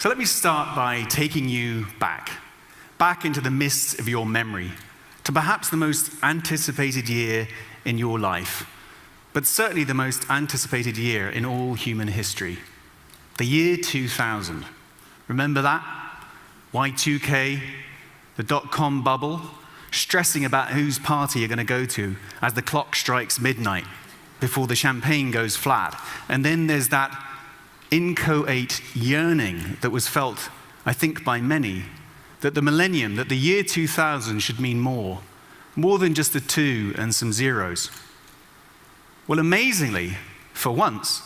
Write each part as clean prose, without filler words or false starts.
So let me start by taking you back into the mists of your memory, to perhaps the most anticipated year in your life, but certainly the most anticipated year in all human history, the year 2000. Remember that? Y2K, the dot-com bubble, stressing about whose party you're going to go to as the clock strikes midnight before the champagne goes flat. And then there's that inchoate yearning that was felt, I think, by many, that the millennium, that the year 2000 should mean more than just a 2 and some zeros. Well, amazingly, for once,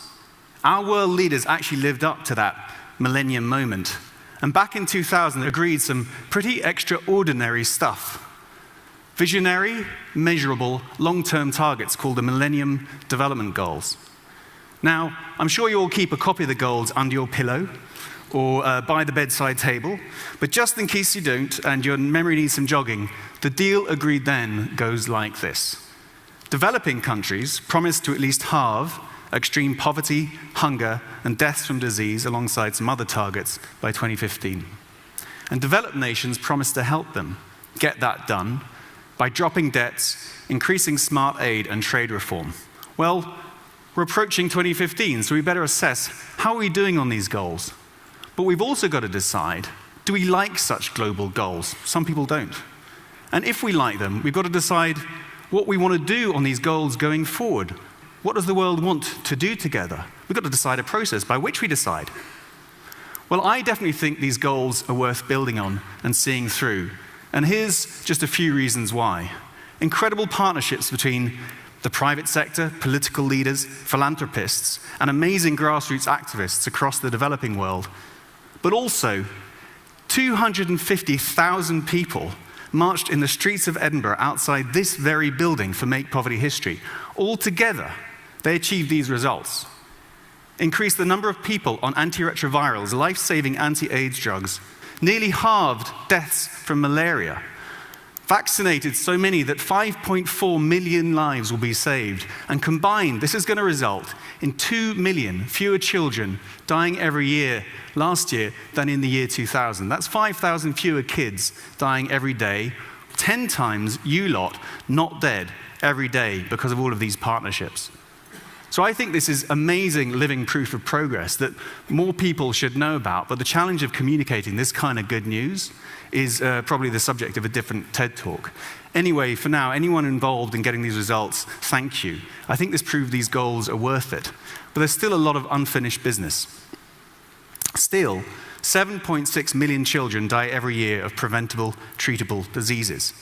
our world leaders actually lived up to that millennium moment. And back in 2000, they agreed some pretty extraordinary stuff. Visionary, measurable, long-term targets called the Millennium Development Goals. Now, I'm sure you all keep a copy of the goals under your pillow or by the bedside table, but just in case you don't and your memory needs some jogging, the deal agreed then goes like this. Developing countries promised to at least halve extreme poverty, hunger, and deaths from disease alongside some other targets by 2015. And developed nations promised to help them get that done by dropping debts, increasing smart aid, and trade reform. Well, we're approaching 2015, so we better assess how are we doing on these goals. But we've also got to decide, do we like such global goals? Some people don't. And if we like them, we've got to decide what we want to do on these goals going forward. What does the world want to do together? We've got to decide a process by which we decide. Well, I definitely think these goals are worth building on and seeing through. And here's just a few reasons why. Incredible partnerships between the private sector, political leaders, philanthropists, and amazing grassroots activists across the developing world. But also, 250,000 people marched in the streets of Edinburgh outside this very building for Make Poverty History. All together, they achieved these results. Increased the number of people on antiretrovirals, life-saving anti-AIDS drugs, nearly halved deaths from malaria, vaccinated so many that 5.4 million lives will be saved, and combined, this is going to result in 2 million fewer children dying every year last year than in the year 2000. That's 5,000 fewer kids dying every day, 10 times you lot not dead every day because of all of these partnerships. So I think this is amazing living proof of progress that more people should know about, but the challenge of communicating this kind of good news is probably the subject of a different TED Talk. Anyway, for now, anyone involved in getting these results, thank you. I think this proved these goals are worth it, but there's still a lot of unfinished business. Still, 7.6 million children die every year of preventable, treatable diseases.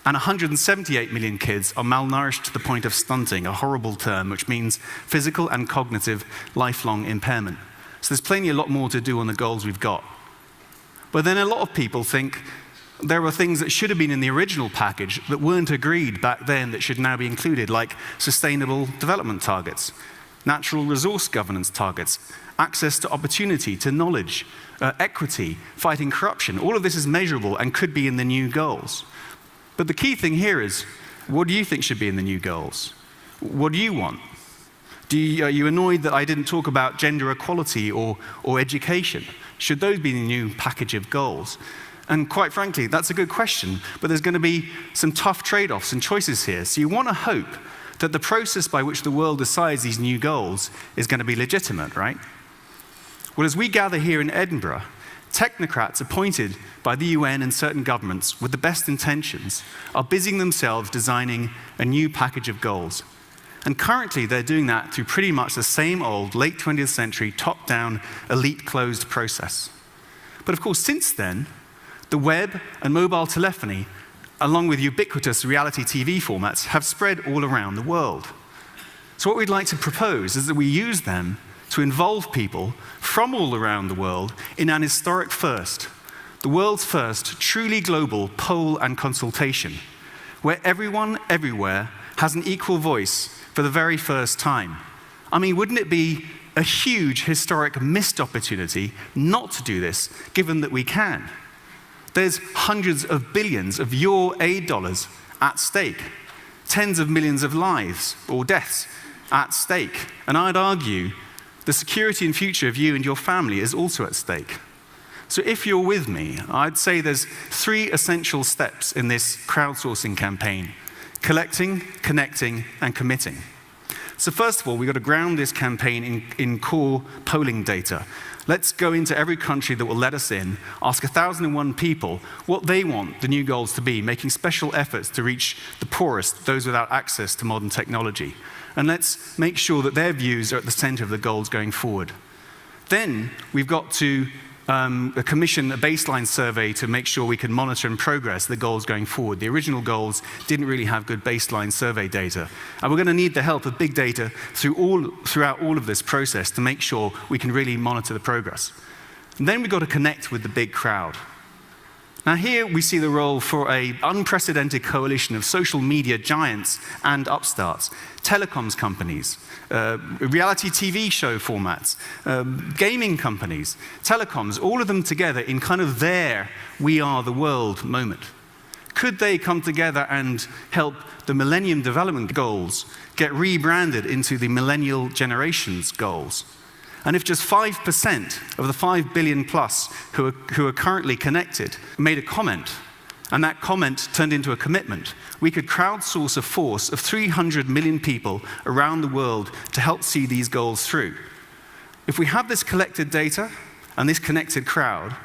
And 178 million kids are malnourished to the point of stunting, a horrible term, which means physical and cognitive lifelong impairment. So there's plenty a lot more to do on the goals we've got. But then a lot of people think there are things that should have been in the original package that weren't agreed back then that should now be included, like sustainable development targets, natural resource governance targets, access to opportunity, to knowledge, equity, fighting corruption. All of this is measurable and could be in the new goals. But the key thing here is, what do you think should be in the new goals? What do you want? Are you annoyed that I didn't talk about gender equality or education? Should those be in the new package of goals? And quite frankly, that's a good question, but there's going to be some tough trade-offs and choices here. So you want to hope that the process by which the world decides these new goals is going to be legitimate, right? Well, as we gather here in Edinburgh, technocrats appointed by the UN and certain governments with the best intentions are busying themselves designing a new package of goals. And currently, they're doing that through pretty much the same old late 20th century top-down, elite-closed process. But of course, since then, the web and mobile telephony, along with ubiquitous reality TV formats, have spread all around the world. So what we'd like to propose is that we use them to involve people from all around the world in an historic first, the world's first truly global poll and consultation, where everyone, everywhere, has an equal voice for the very first time. I mean, wouldn't it be a huge historic missed opportunity not to do this, given that we can? There's hundreds of billions of your aid dollars at stake, tens of millions of lives or deaths at stake. And I'd argue the security and future of you and your family is also at stake. So if you're with me, I'd say there's 3 essential steps in this crowdsourcing campaign: collecting, connecting, and committing. So first of all, we've got to ground this campaign in core polling data. Let's go into every country that will let us in, ask 1,001 people what they want the new goals to be, making special efforts to reach the poorest, those without access to modern technology. And let's make sure that their views are at the center of the goals going forward. Then we've got to commission a baseline survey to make sure we can monitor and progress the goals going forward. The original goals didn't really have good baseline survey data. And we're going to need the help of big data throughout all of this process to make sure we can really monitor the progress. And then we've got to connect with the big crowd. Now here we see the role for an unprecedented coalition of social media giants and upstarts, telecoms companies, reality TV show formats, gaming companies, telecoms, all of them together in kind of their "we are the world" moment. Could they come together and help the Millennium Development Goals get rebranded into the Millennial Generations Goals? And if just 5% of the 5 billion plus who are currently connected made a comment, and that comment turned into a commitment, we could crowdsource a force of 300 million people around the world to help see these goals through. If we have this collected data and this connected crowd,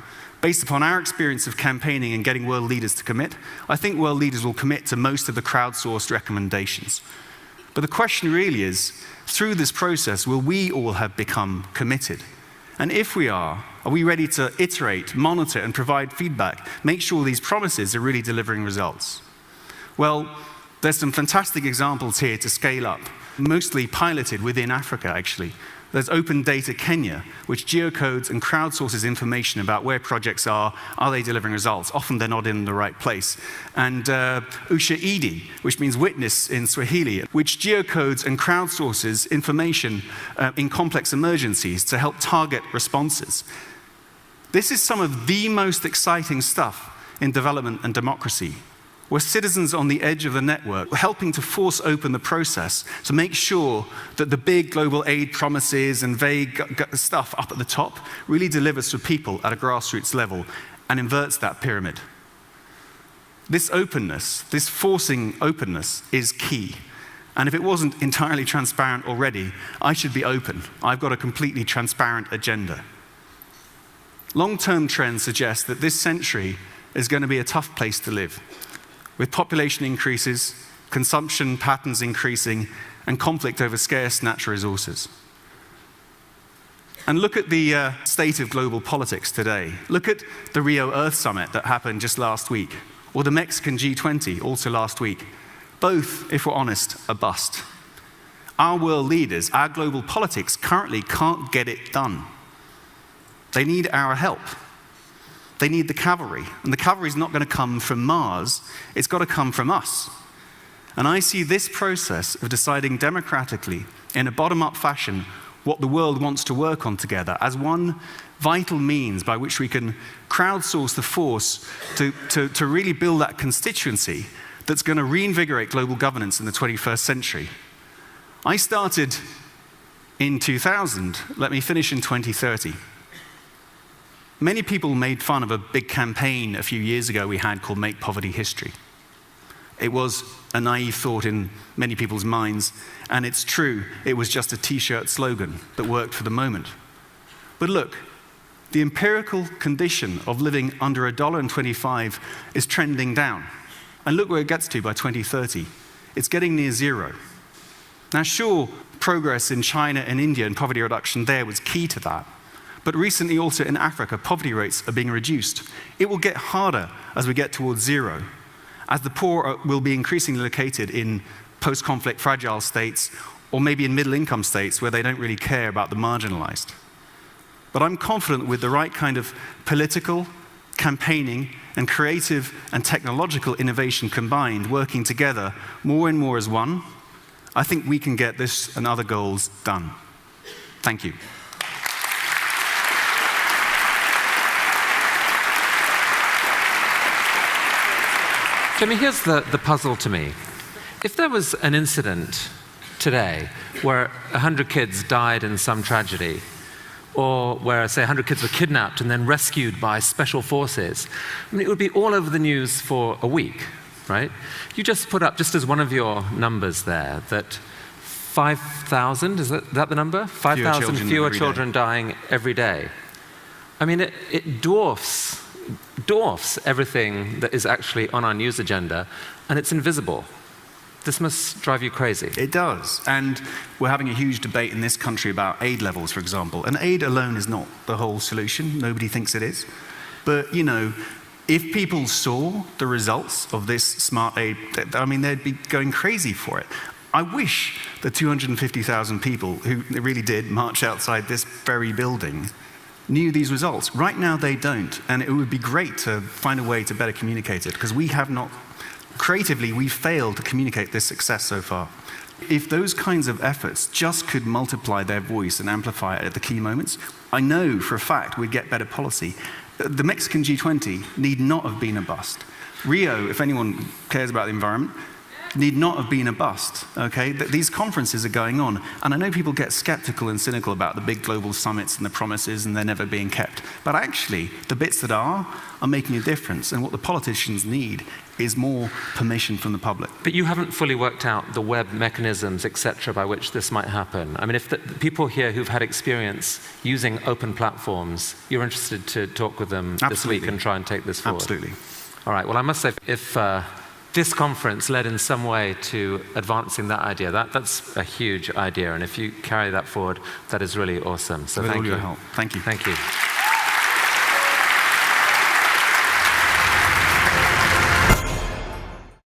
based upon our experience of campaigning and getting world leaders to commit, I think world leaders will commit to most of the crowdsourced recommendations. But the question really is, through this process, will we all have become committed? And if we are we ready to iterate, monitor, and provide feedback, make sure these promises are really delivering results? Well, there's some fantastic examples here to scale up, mostly piloted within Africa, actually. There's Open Data Kenya, which geocodes and crowdsources information about where projects are they delivering results? Often they're not in the right place. And Ushahidi, which means witness in Swahili, which geocodes and crowdsources information in complex emergencies to help target responses. This is some of the most exciting stuff in development and democracy, where citizens on the edge of the network are helping to force open the process to make sure that the big global aid promises and vague stuff up at the top really delivers for people at a grassroots level and inverts that pyramid. This openness, this forcing openness, is key. And if it wasn't entirely transparent already, I should be open. I've got a completely transparent agenda. Long-term trends suggest that this century is going to be a tough place to live, with population increases, consumption patterns increasing, and conflict over scarce natural resources. And look at the state of global politics today. Look at the Rio Earth Summit that happened just last week, or the Mexican G20, also last week. Both, if we're honest, a bust. Our world leaders, our global politics, currently can't get it done. They need our help. They need the cavalry, and the cavalry is not going to come from Mars, it's got to come from us. And I see this process of deciding democratically, in a bottom-up fashion, what the world wants to work on together as one vital means by which we can crowdsource the force to really build that constituency that's going to reinvigorate global governance in the 21st century. I started in 2000, let me finish in 2030. Many people made fun of a big campaign a few years ago we had called Make Poverty History. It was a naive thought in many people's minds, and it's true, it was just a t-shirt slogan that worked for the moment. But look, the empirical condition of living under $1.25 is trending down. And look where it gets to by 2030. It's getting near zero. Now sure, progress in China and India and poverty reduction there was key to that. But recently also in Africa, poverty rates are being reduced. It will get harder as we get towards zero, as the poor will be increasingly located in post-conflict fragile states, or maybe in middle-income states where they don't really care about the marginalized. But I'm confident with the right kind of political, campaigning, and creative and technological innovation combined, working together more and more as one, I think we can get this and other goals done. Thank you. Jimmy, here's the puzzle to me. If there was an incident today where 100 kids died in some tragedy, or where, say, 100 kids were kidnapped and then rescued by special forces, I mean, it would be all over the news for a week, right? You just put up, just as one of your numbers there, that 5,000, is that the number? 5,000 fewer children dying every day. I mean, it dwarfs everything that is actually on our news agenda, and it's invisible. This must drive you crazy. It does. And we're having a huge debate in this country about aid levels, for example. And aid alone is not the whole solution. Nobody thinks it is. But, you know, if people saw the results of this smart aid, I mean, they'd be going crazy for it. I wish the 250,000 people who really did march outside this very building knew these results. Right now, they don't. And it would be great to find a way to better communicate it, because we have not. Creatively, we've failed to communicate this success so far. If those kinds of efforts just could multiply their voice and amplify it at the key moments, I know for a fact we'd get better policy. The Mexican G20 need not have been a bust. Rio, if anyone cares about the environment, need not have been a bust, okay? These conferences are going on, and I know people get skeptical and cynical about the big global summits and the promises, and they're never being kept. But actually, the bits that are making a difference, and what the politicians need is more permission from the public. But you haven't fully worked out the web mechanisms, etc., by which this might happen. I mean, if the people here who've had experience using open platforms, you're interested to talk with them this week and try and take this forward? Absolutely. All right, well, I must say, if this conference led in some way to advancing that idea, that's a huge idea, and if you carry that forward, that is really awesome. So with thank all you. Your help. Thank you. Thank you.